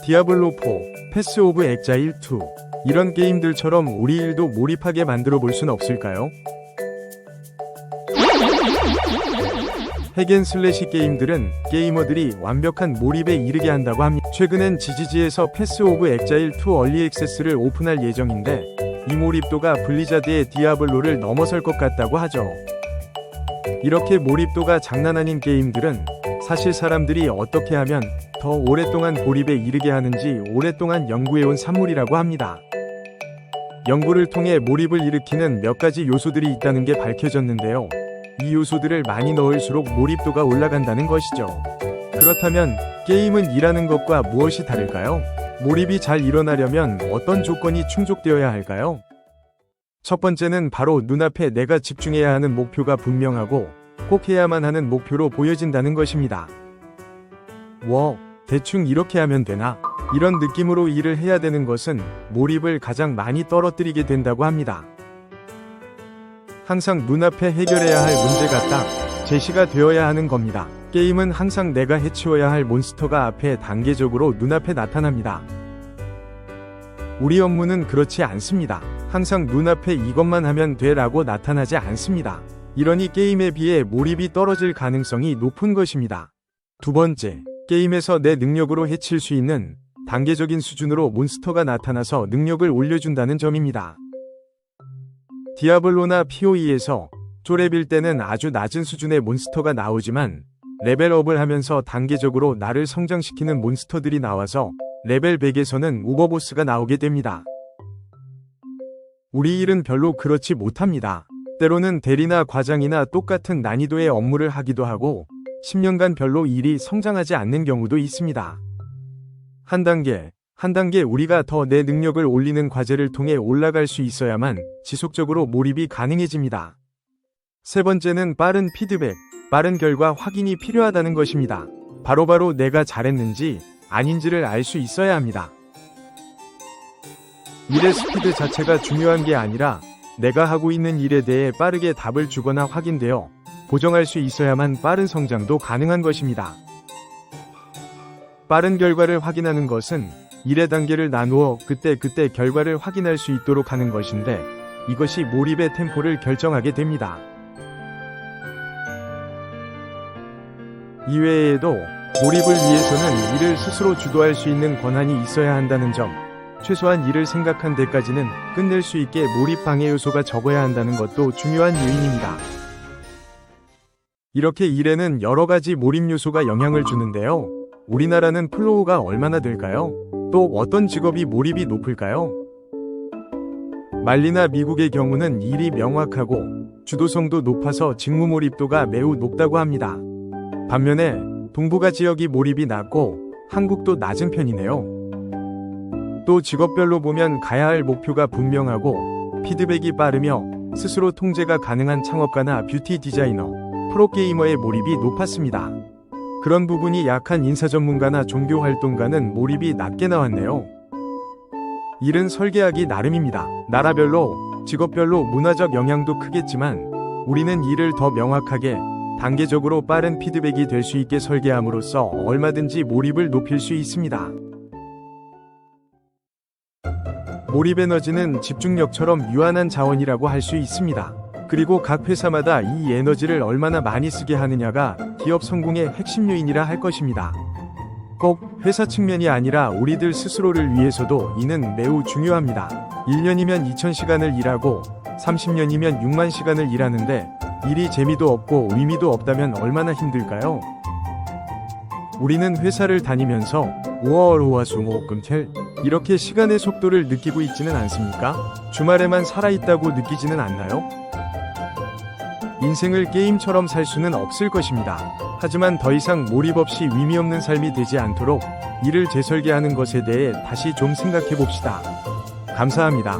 디아블로 4, 패스 오브 엑자일 2 이런 게임들처럼 우리 일도 몰입하게 만들어 볼 순 없을까요? 핵앤슬래시 게임들은 게이머들이 완벽한 몰입에 이르게 한다고 합니다. 최근엔 지지지에서 패스 오브 엑자일 2 얼리 액세스를 오픈할 예정인데 이 몰입도가 블리자드의 디아블로를 넘어설 것 같다고 하죠. 이렇게 몰입도가 장난 아닌 게임들은 사실 사람들이 어떻게 하면 더 오랫동안 몰입에 이르게 하는지 오랫동안 연구해온 산물이라고 합니다. 연구를 통해 몰입을 일으키는 몇 가지 요소들이 있다는 게 밝혀졌는데요. 이 요소들을 많이 넣을수록 몰입도가 올라간다는 것이죠. 그렇다면 게임은 일하는 것과 무엇이 다를까요? 몰입이 잘 일어나려면 어떤 조건이 충족되어야 할까요? 첫 번째는 바로 눈앞에 내가 집중해야 하는 목표가 분명하고 꼭 해야만 하는 목표로 보여진다는 것입니다. 대충 이렇게 하면 되나? 이런 느낌으로 일을 해야 되는 것은 몰입을 가장 많이 떨어뜨리게 된다고 합니다. 항상 눈앞에 해결해야 할 문제가 딱 제시가 되어야 하는 겁니다. 게임은 항상 내가 해치워야 할 몬스터가 앞에 단계적으로 눈앞에 나타납니다. 우리 업무는 그렇지 않습니다. 항상 눈앞에 이것만 하면 돼 라고 나타나지 않습니다. 이러니 게임에 비해 몰입이 떨어질 가능성이 높은 것입니다. 두 번째, 게임에서 내 능력으로 해칠 수 있는 단계적인 수준으로 몬스터가 나타나서 능력을 올려준다는 점입니다. 디아블로나 POE에서 쪼렙일 때는 아주 낮은 수준의 몬스터가 나오지만 레벨업을 하면서 단계적으로 나를 성장시키는 몬스터들이 나와서 레벨 100에서는 오버보스가 나오게 됩니다. 우리 일은 별로 그렇지 못합니다. 때로는 대리나 과장이나 똑같은 난이도의 업무를 하기도 하고 10년간 별로 일이 성장하지 않는 경우도 있습니다. 한 단계 우리가 더 내 능력을 올리는 과제를 통해 올라갈 수 있어야만 지속적으로 몰입이 가능해집니다. 세 번째는 빠른 피드백, 빠른 결과 확인이 필요하다는 것입니다. 바로바로 내가 잘했는지 아닌지를 알 수 있어야 합니다. 일의 스피드 자체가 중요한 게 아니라 내가 하고 있는 일에 대해 빠르게 답을 주거나 확인되어 보정할 수 있어야만 빠른 성장도 가능한 것입니다. 빠른 결과를 확인하는 것은 일의 단계를 나누어 그때 결과를 확인할 수 있도록 하는 것인데 이것이 몰입의 템포를 결정하게 됩니다. 이외에도 몰입을 위해서는 일을 스스로 주도할 수 있는 권한이 있어야 한다는 점, 최소한 일을 생각한 데까지는 끝낼 수 있게 몰입 방해 요소가 적어야 한다는 것도 중요한 요인입니다. 이렇게 일에는 여러 가지 몰입 요소가 영향을 주는데요. 우리나라는 플로우가 얼마나 될까요? 또 어떤 직업이 몰입이 높을까요? 말리나 미국의 경우는 일이 명확하고 주도성도 높아서 직무 몰입도가 매우 높다고 합니다. 반면에 동북아 지역이 몰입이 낮고 한국도 낮은 편이네요. 또 직업별로 보면 가야 할 목표가 분명하고 피드백이 빠르며 스스로 통제가 가능한 창업가나 뷰티 디자이너, 프로게이머의 몰입이 높았습니다. 그런 부분이 약한 인사 전문가나 종교 활동가는 몰입이 낮게 나왔네요. 일은 설계하기 나름입니다. 나라별로, 직업별로 문화적 영향도 크겠지만 우리는 일을 더 명확하게 단계적으로 빠른 피드백이 될 수 있게 설계함으로써 얼마든지 몰입을 높일 수 있습니다. 몰입 에너지는 집중력처럼 유한한 자원이라고 할 수 있습니다. 그리고 각 회사마다 이 에너지를 얼마나 많이 쓰게 하느냐가 기업 성공의 핵심 요인이라 할 것입니다. 꼭 회사 측면이 아니라 우리들 스스로를 위해서도 이는 매우 중요합니다. 1년이면 2000시간을 일하고 30년이면 6만 시간을 일하는데 일이 재미도 없고 의미도 없다면 얼마나 힘들까요? 우리는 회사를 다니면서 월화수목금토일 이렇게 시간의 속도를 느끼고 있지는 않습니까? 주말에만 살아있다고 느끼지는 않나요? 인생을 게임처럼 살 수는 없을 것입니다. 하지만 더 이상 몰입 없이 의미 없는 삶이 되지 않도록 일을 재설계하는 것에 대해 다시 좀 생각해 봅시다. 감사합니다.